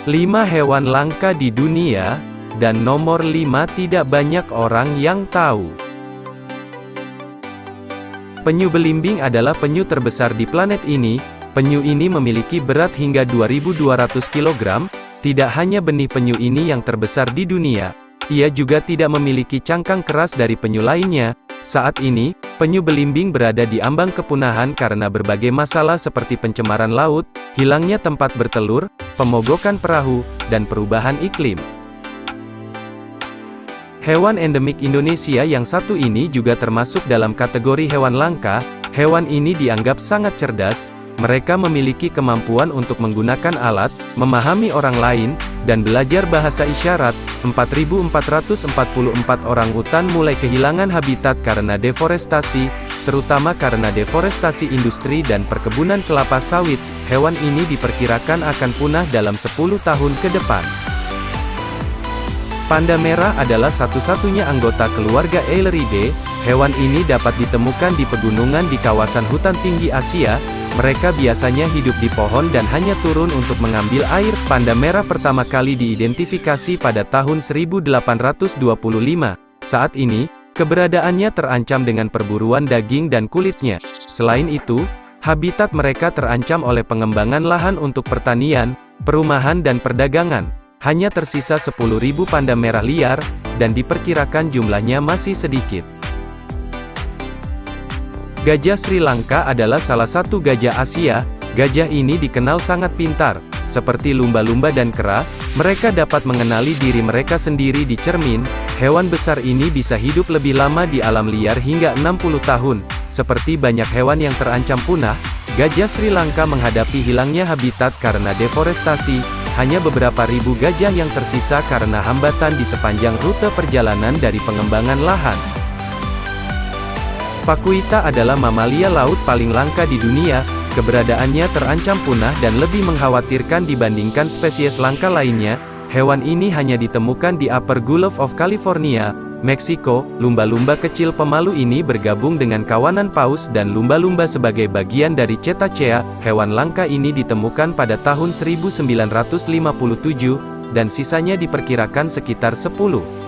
Lima hewan langka di dunia, dan nomor 5 tidak banyak orang yang tahu. Penyu belimbing adalah penyu terbesar di planet ini. Penyu ini memiliki berat hingga 2.200 kg. Tidak hanya benih penyu ini yang terbesar di dunia, ia juga tidak memiliki cangkang keras dari penyu lainnya. Saat ini, penyu belimbing berada di ambang kepunahan karena berbagai masalah seperti pencemaran laut, hilangnya tempat bertelur, pemogokan perahu, dan perubahan iklim. Hewan endemik Indonesia yang satu ini juga termasuk dalam kategori hewan langka. Hewan ini dianggap sangat cerdas. Mereka memiliki kemampuan untuk menggunakan alat, memahami orang lain, dan belajar bahasa isyarat. 4.444 orangutan mulai kehilangan habitat karena deforestasi, terutama karena deforestasi industri dan perkebunan kelapa sawit. Hewan ini diperkirakan akan punah dalam 10 tahun ke depan. Panda merah adalah satu-satunya anggota keluarga Aileridae. Hewan ini dapat ditemukan di pegunungan di kawasan hutan tinggi Asia. Mereka biasanya hidup di pohon dan hanya turun untuk mengambil air. Panda merah pertama kali diidentifikasi pada tahun 1825. Saat ini, keberadaannya terancam dengan perburuan daging dan kulitnya. Selain itu, habitat mereka terancam oleh pengembangan lahan untuk pertanian, perumahan dan perdagangan. Hanya tersisa 10.000 panda merah liar, dan diperkirakan jumlahnya masih sedikit. Gajah Sri Lanka adalah salah satu gajah Asia. Gajah ini dikenal sangat pintar. Seperti lumba-lumba dan kera, mereka dapat mengenali diri mereka sendiri di cermin. Hewan besar ini bisa hidup lebih lama di alam liar hingga 60 tahun. Seperti banyak hewan yang terancam punah, gajah Sri Lanka menghadapi hilangnya habitat karena deforestasi. Hanya beberapa ribu gajah yang tersisa karena hambatan di sepanjang rute perjalanan dari pengembangan lahan. Vaquita adalah mamalia laut paling langka di dunia. Keberadaannya terancam punah dan lebih mengkhawatirkan dibandingkan spesies langka lainnya. Hewan ini hanya ditemukan di Upper Gulf of California, Meksiko. Lumba-lumba kecil pemalu ini bergabung dengan kawanan paus dan lumba-lumba sebagai bagian dari Cetacea. Hewan langka ini ditemukan pada tahun 1957, dan sisanya diperkirakan sekitar 10